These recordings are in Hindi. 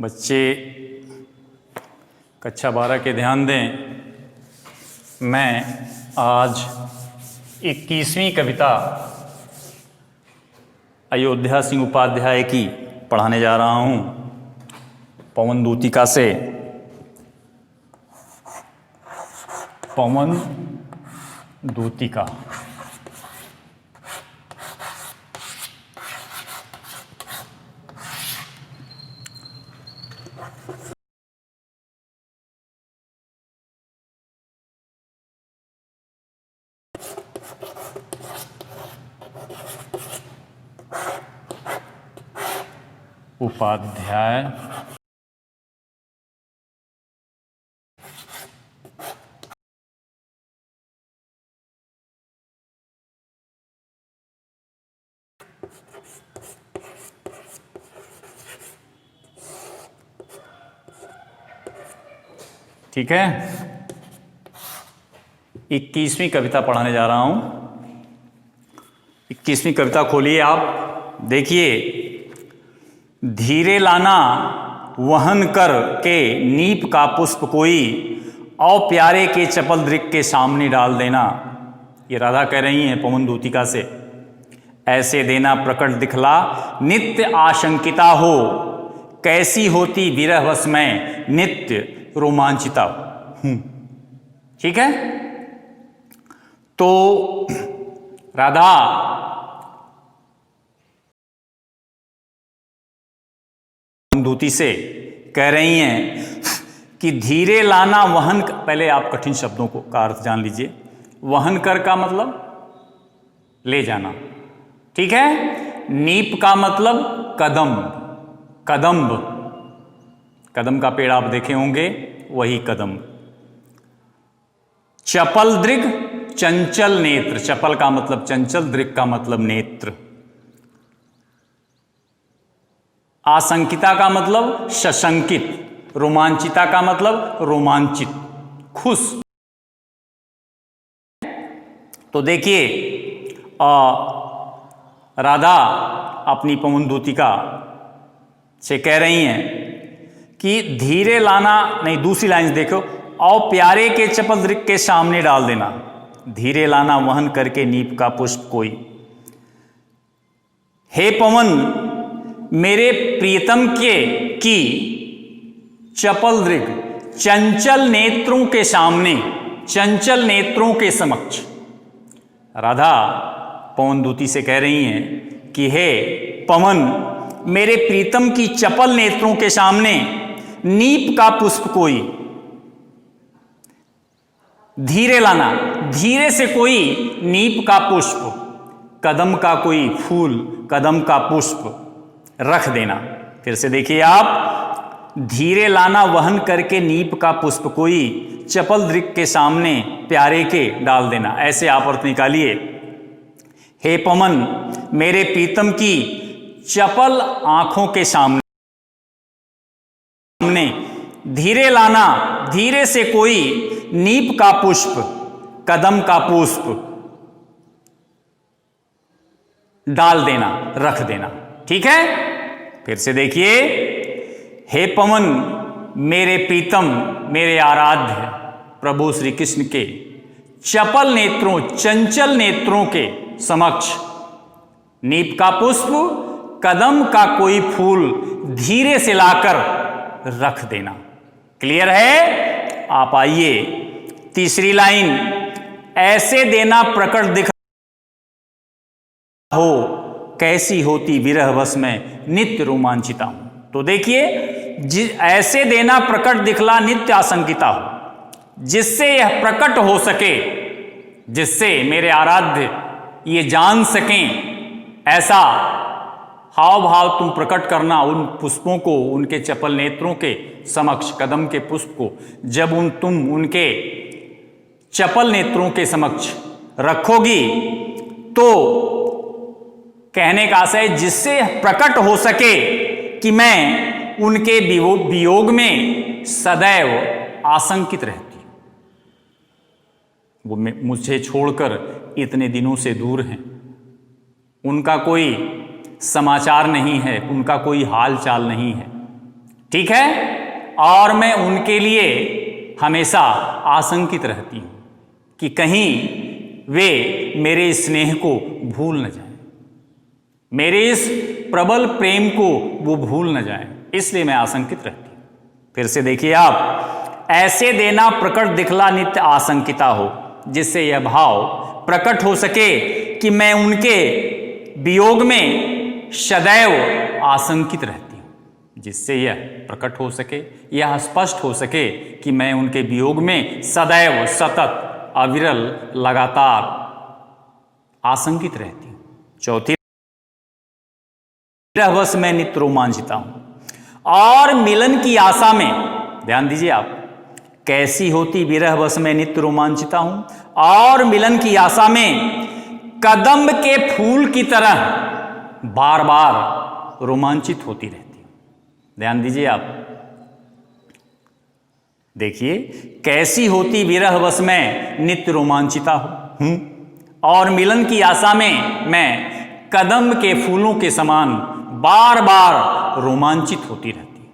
बच्चे कक्षा 12 के ध्यान दें। मैं आज 21वीं कविता अयोध्या सिंह उपाध्याय की पढ़ाने जा रहा हूँ पवन दूतिका से। पवन दूतिका। उपाध्याय ठीक है। 21वीं कविता पढ़ाने जा रहा हूं। 21वीं कविता खोलिए आप, देखिए। धीरे लाना वहन कर के नीप का पुष्प कोई, औ प्यारे के चपल दृक के सामने डाल देना। ये राधा कह रही हैं पवन दूतिका से। ऐसे देना प्रकट दिखला नित्य आशंकिता हो, कैसी होती विरह वश में नित्य रोमांचिता हूं। ठीक है। तो राधा दूती से कह रही हैं कि धीरे लाना वहन। पहले आप कठिन शब्दों का अर्थ जान लीजिए। वहन कर का मतलब ले जाना, ठीक है। नीप का मतलब कदम, कदम्ब। कदम का पेड़ आप देखे होंगे, वही कदम। चपल दृग चंचल नेत्र। चपल का मतलब चंचल, दृग का मतलब नेत्र। आशंकिता का मतलब सशंकित। रोमांचिता का मतलब रोमांचित, खुश। तो देखिए राधा अपनी पवन दूतिका से कह रही हैं कि धीरे लाना, नहीं दूसरी लाइन देखो, और प्यारे के चपल दृक के सामने डाल देना। धीरे लाना वहन करके नीप का पुष्प कोई। हे पवन मेरे प्रियतम की चपल दृग चंचल नेत्रों के सामने, चंचल नेत्रों के समक्ष। राधा पवन दूती से कह रही हैं कि हे पवन मेरे प्रीतम की चपल नेत्रों के सामने नीप का पुष्प कोई। धीरे लाना, धीरे से कोई नीप का पुष्प, कदम का कोई फूल, कदम का पुष्प रख देना। फिर से देखिए आप, धीरे लाना वहन करके नीप का पुष्प कोई, चपल दृक के सामने प्यारे के डाल देना। ऐसे आप अर्थ निकालिए। हे पवन मेरे प्रीतम की चपल आंखों के सामने धीरे लाना, धीरे से कोई नीप का पुष्प, कदम का पुष्प डाल देना, रख देना। ठीक है। फिर से देखिए। हे पवन मेरे प्रीतम, मेरे आराध्य प्रभु श्री कृष्ण के चपल नेत्रों, चंचल नेत्रों के समक्ष नीप का पुष्प, कदम का कोई फूल धीरे से लाकर रख देना। क्लियर है। आप आइए तीसरी लाइन। ऐसे देना प्रकट दिख हो, कैसी होती विरह वश में नित्य रोमांचिता हूं। तो देखिए, ऐसे देना प्रकट दिखला नित्य आशंकिता हो, जिससे यह प्रकट हो सके, जिससे मेरे आराध्य ये जान सकें, ऐसा हाव भाव तुम प्रकट करना उन पुष्पों को, उनके चपल नेत्रों के समक्ष, कदम के पुष्प को जब तुम उनके चपल नेत्रों के समक्ष रखोगी, तो कहने का आशय जिससे प्रकट हो सके कि मैं उनके वियोग में सदैव आशंकित रहती हूं। वो मुझे छोड़कर इतने दिनों से दूर हैं, उनका कोई समाचार नहीं है, उनका कोई हाल चाल नहीं है। ठीक है, और मैं उनके लिए हमेशा आशंकित रहती हूं कि कहीं वे मेरे स्नेह को भूल न जाएं, मेरे इस प्रबल प्रेम को वो भूल न जाएं, इसलिए मैं आशंकित रहती हूं। फिर से देखिए आप, ऐसे देना प्रकट दिखला नित्य आशंकिता हो, जिससे यह भाव प्रकट हो सके कि मैं उनके वियोग में सदैव आशंकित रहती हूं, जिससे यह प्रकट हो सके, यह स्पष्ट हो सके कि मैं उनके वियोग में सदैव सतत अविरल लगातार आशंकित रहती हूं। चौथी, विरहवश मैं नित्य रोमांचिता हूं और मिलन की आशा में, ध्यान दीजिए आप, कैसी होती विरहवश में नित्य रोमांचिता हूं और मिलन की आशा में कदम्ब के फूल की तरह बार बार रोमांचित होती रहती हूं। ध्यान दीजिए आप, देखिए, कैसी होती विरहवश में नित्य रोमांचिता हूं और मिलन की आशा में मैं कदम्ब के फूलों के समान बार बार रोमांचित होती रहती हूं।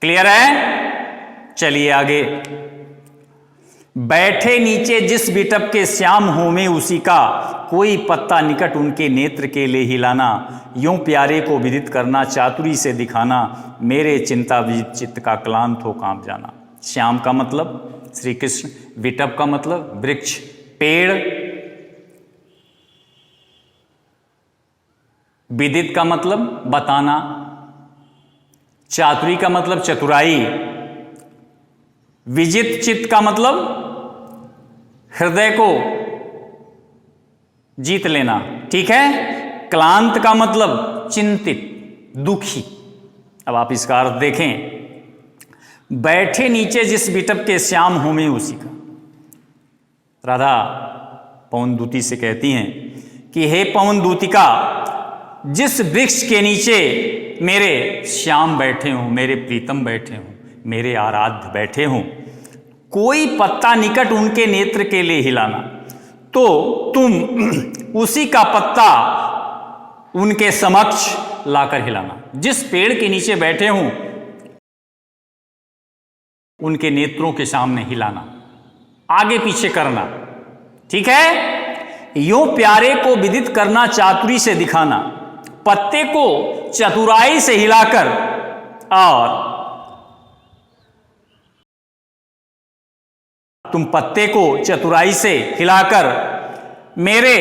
क्लियर है? चलिए आगे। बैठे नीचे जिस बिटप के श्याम होमे उसी का, कोई पत्ता निकट उनके नेत्र के ले हिलाना, यूं प्यारे को विदित करना, चातुरी से दिखाना, मेरे चिंता विजित चित्त का क्लांत हो कांप जाना। श्याम का मतलब श्री कृष्ण, विटप का मतलब वृक्ष, पेड़, विदित का मतलब बताना, चातुरी का मतलब चतुराई, विजित चित्त का मतलब हृदय को जीत लेना, ठीक है। क्लांत का मतलब चिंतित, दुखी। अब आप इसका अर्थ देखें, बैठे नीचे जिस बिटप के श्याम होमे उसी का। राधा पवन दूती से कहती हैं कि हे पवन दूतिका, जिस वृक्ष के नीचे मेरे श्याम बैठे हों, मेरे प्रीतम बैठे हों, मेरे आराध्य बैठे हों, कोई पत्ता निकट उनके नेत्र के लिए हिलाना, तो तुम उसी का पत्ता उनके समक्ष लाकर हिलाना। जिस पेड़ के नीचे बैठे हों उनके नेत्रों के सामने हिलाना, आगे पीछे करना, ठीक है। यूं प्यारे को विदित करना, चातुरी से दिखाना, पत्ते को चतुराई से हिलाकर, और तुम पत्ते को चतुराई से हिलाकर मेरे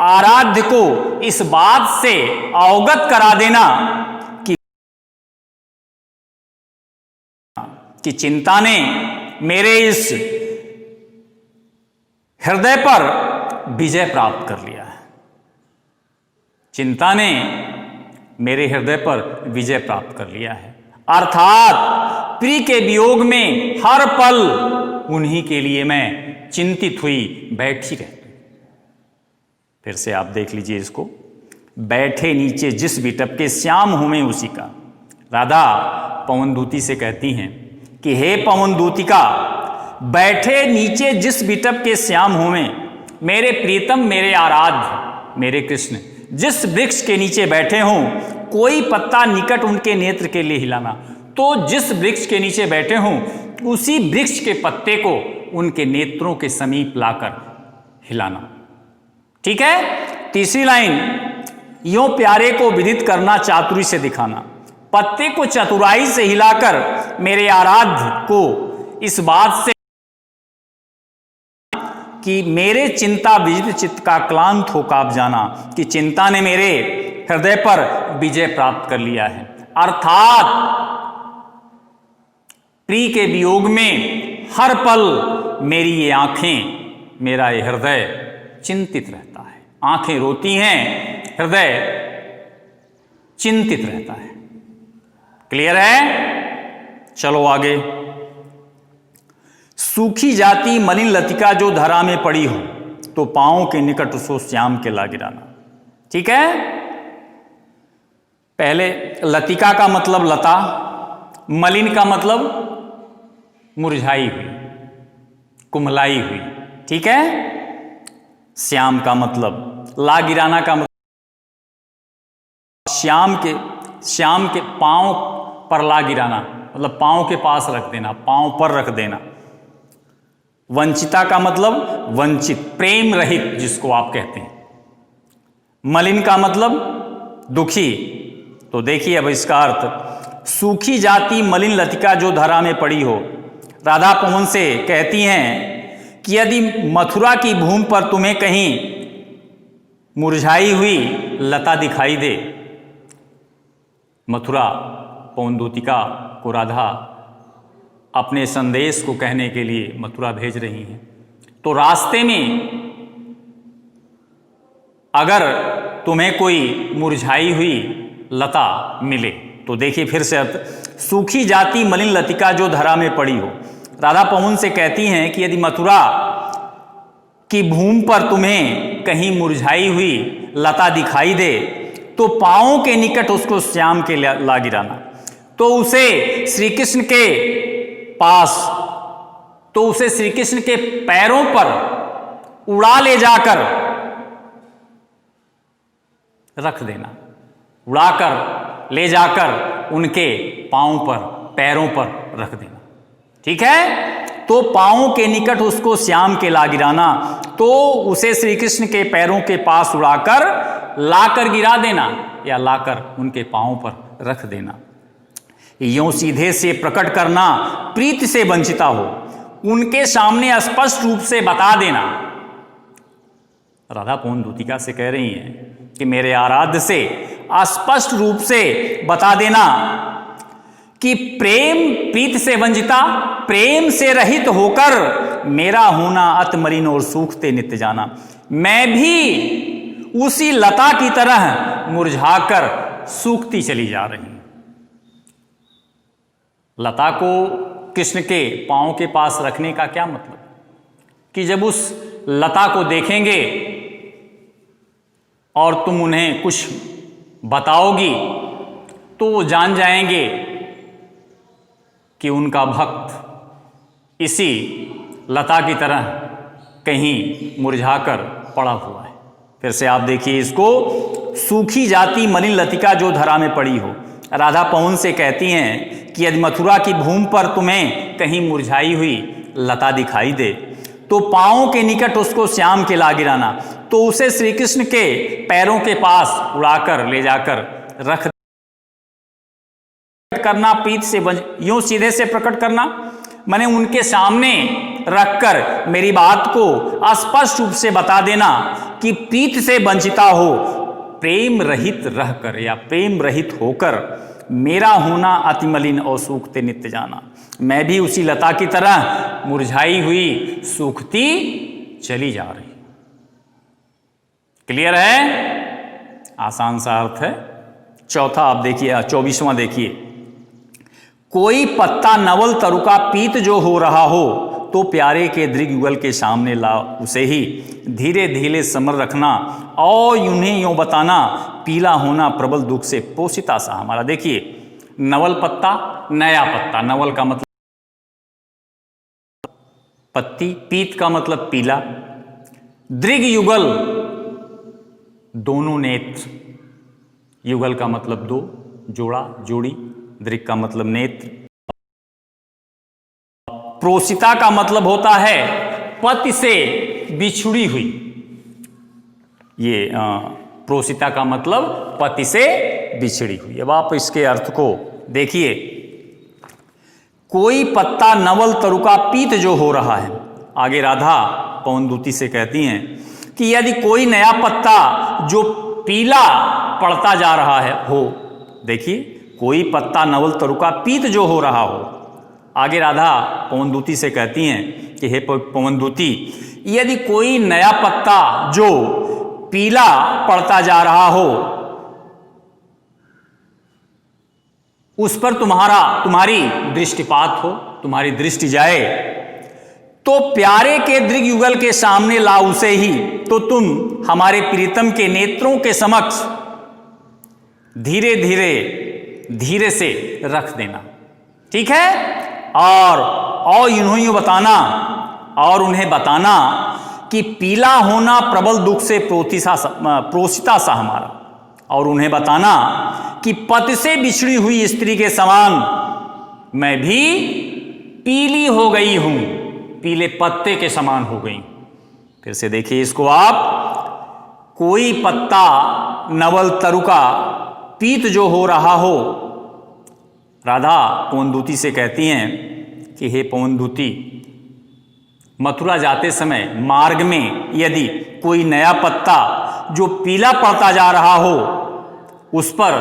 आराध्य को इस बात से अवगत करा देना कि चिंता ने मेरे इस हृदय पर विजय प्राप्त कर लिया है। चिंता ने मेरे हृदय पर विजय प्राप्त कर लिया है, अर्थात प्रिय के वियोग में हर पल उन्हीं के लिए मैं चिंतित हुई बैठी रहती। फिर से आप देख लीजिए इसको, बैठे नीचे जिस बिटप के श्याम होमे उसी का। राधा पवन दूती से कहती हैं कि हे पवन दूतिका, बैठे नीचे जिस बिटप के श्याम होमे, मेरे प्रीतम, मेरे आराध्य, मेरे कृष्ण, जिस वृक्ष के नीचे बैठे हों, कोई पत्ता निकट उनके नेत्र के लिए हिलाना। तो जिस वृक्ष के नीचे बैठे हों उसी वृक्ष के पत्ते को उनके नेत्रों के समीप लाकर हिलाना, ठीक है। तीसरी लाइन, यूं प्यारे को विदित करना, चातुरी से दिखाना, पत्ते को चतुराई से हिलाकर मेरे आराध्य को इस बात से कि मेरे चिंता विजित चित्त का क्लांत हो कांप जाना, कि चिंता ने मेरे हृदय पर विजय प्राप्त कर लिया है, अर्थात प्रिय के वियोग में हर पल मेरी ये आंखें, मेरा ये हृदय चिंतित रहता है। आंखें रोती हैं, हृदय चिंतित रहता है। क्लियर है? चलो आगे। सूखी जाती मलिन लतिका जो धरा में पड़ी हो, तो पांवों के निकट उसको श्याम के ला गिराना, ठीक है। पहले लतिका का मतलब लता, मलिन का मतलब मुरझाई हुई, कुम्हलाई हुई, ठीक है। श्याम का मतलब, ला गिराना का मतलब श्याम के पांव पर ला गिराना, मतलब पाँव के पास रख देना, पाँव पर रख देना। वंचिता का मतलब वंचित, प्रेम रहित जिसको आप कहते हैं। मलिन का मतलब दुखी। तो देखिए अब इसका अर्थ, सूखी जाती मलिन लतिका जो धरा में पड़ी हो। राधा पवन से कहती हैं कि यदि मथुरा की भूमि पर तुम्हें कहीं मुरझाई हुई लता दिखाई दे। मथुरा पवनदूतिका को राधा अपने संदेश को कहने के लिए मथुरा भेज रही हैं। तो रास्ते में अगर तुम्हें कोई मुरझाई हुई लता मिले, तो देखिए फिर से अर्थ, सूखी जाती मलिन लतिका जो धरा में पड़ी हो। राधा पवन से कहती हैं कि यदि मथुरा की भूमि पर तुम्हें कहीं मुरझाई हुई लता दिखाई दे तो पांवों के निकट उसको श्याम के ला गिराना। तो उसे श्री कृष्ण के पास, तो उसे श्री कृष्ण के पैरों पर उड़ा ले जाकर रख देना, उड़ाकर ले जाकर उनके पांव पर, पैरों पर रख देना। ठीक है, तो पांवों के निकट उसको श्याम के ला गिराना, तो उसे श्री कृष्ण के पैरों के पास उड़ाकर लाकर गिरा देना या लाकर उनके पांव पर रख देना। यूं सीधे से प्रकट करना प्रीति से वंचिता हो, उनके सामने स्पष्ट रूप से बता देना। राधा पवनदूतिका से कह रही हैं कि मेरे आराध्य से स्पष्ट रूप से बता देना कि प्रेम, प्रीति से वंचिता, प्रेम से रहित होकर मेरा होना अति मलिन और सूखते नित्य जाना। मैं भी उसी लता की तरह मुरझाकर सूखती चली जा रही हूं। लता को कृष्ण के पांव के पास रखने का क्या मतलब, कि जब उस लता को देखेंगे और तुम उन्हें कुछ बताओगी तो वो जान जाएंगे कि उनका भक्त इसी लता की तरह कहीं मुरझाकर पड़ा हुआ है। फिर से आप देखिए इसको, सूखी जाती मलिन लतिका जो धरा में पड़ी हो। राधा पवन से कहती हैं कि यदि मथुरा की भूमि पर तुम्हें कहीं मुरझाई हुई लता दिखाई दे तो पांवों के निकट उसको श्याम के ला गिराना, तो उसे श्री कृष्ण के पैरों के पास उड़ाकर ले जाकर रख करना। प्रीति से यूं सीधे से प्रकट करना माने उनके सामने रखकर मेरी बात को स्पष्ट रूप से बता देना कि प्रीति से वंचिता हो, प्रेम रहित रहकर या प्रेम रहित होकर मेरा होना अति मलिन और सूखते नित्य जाना। मैं भी उसी लता की तरह मुरझाई हुई सूखती चली जा रही। क्लियर है? आसान सा अर्थ है। चौथा आप देखिए, 24वां देखिए, कोई पत्ता नवल तरुका पीत जो हो रहा हो तो प्यारे के दृग युगल के सामने ला उसे ही धीरे धीरे समर रखना और उन्हें यूं बताना पीला होना प्रबल दुख से पोषिता सा हमारा। देखिए, नवल पत्ता, नया पत्ता, नवल का मतलब पत्ती, पीत का मतलब पीला, दृग युगल दोनों नेत्र, युगल का मतलब दो, जोड़ा, जोड़ी, दृग का मतलब नेत्र, प्रोसिता का मतलब होता है पति से बिछुड़ी हुई। ये प्रोसिता का मतलब पति से बिछड़ी हुई। अब आप इसके अर्थ को देखिए, कोई पत्ता नवल तरुका पीत जो हो रहा है। आगे राधा पवनदूती से कहती हैं कि यदि कोई नया पत्ता जो पीला पड़ता जा रहा है हो, देखिए, कोई पत्ता नवल तरुका पीत जो हो रहा हो। आगे राधा पवनदूती से कहती हैं कि हे पवनदूती, यदि कोई नया पत्ता जो पीला पड़ता जा रहा हो उस पर तुम्हारी दृष्टिपात हो, तुम्हारी दृष्टि जाए, तो प्यारे के दृग युगल के सामने ला उसे ही, तो तुम हमारे प्रीतम के नेत्रों के समक्ष धीरे धीरे धीरे से रख देना। ठीक है? और इन्हों बताना और उन्हें बताना कि पीला होना प्रबल दुख से प्रोसिता सा हमारा, और उन्हें बताना कि पति से बिछड़ी हुई स्त्री के समान मैं भी पीली हो गई हूं, पीले पत्ते के समान हो गई। फिर से देखिए इसको आप, कोई पत्ता नवल तरुका पीत जो हो रहा हो, राधा पवनदूती से कहती हैं कि हे पवनदूती, मथुरा जाते समय मार्ग में यदि कोई नया पत्ता जो पीला पड़ता जा रहा हो उस पर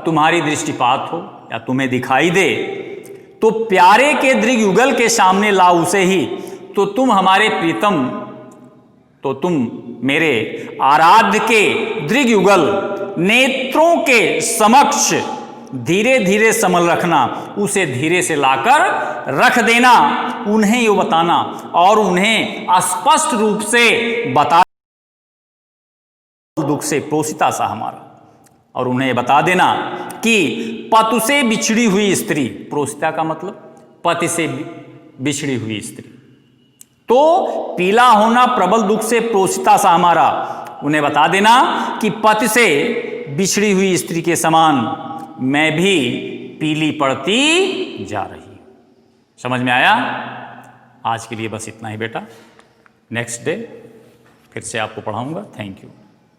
तुम्हारी दृष्टिपात हो या तुम्हें दिखाई दे, तो प्यारे के दृग युगल के सामने ला उसे ही, तो तुम हमारे प्रीतम, तो तुम मेरे आराध्य के दृग युगल नेत्रों के समक्ष धीरे धीरे संभल रखना, उसे धीरे से लाकर रख देना, उन्हें ये बताना और उन्हें स्पष्ट रूप से बता, दुख से प्रोसिता सा हमारा, और उन्हें बता देना कि पति से बिछड़ी हुई स्त्री, प्रोसिता का मतलब पति से बिछड़ी हुई स्त्री, तो पीला होना प्रबल दुख से प्रोसिता सा हमारा, उन्हें बता देना कि पति से बिछड़ी हुई स्त्री के समान मैं भी पीली पड़ती जा रही। समझ में आया? आज के लिए बस इतना ही बेटा, नेक्स्ट डे फिर से आपको पढ़ाऊंगा। Thank you.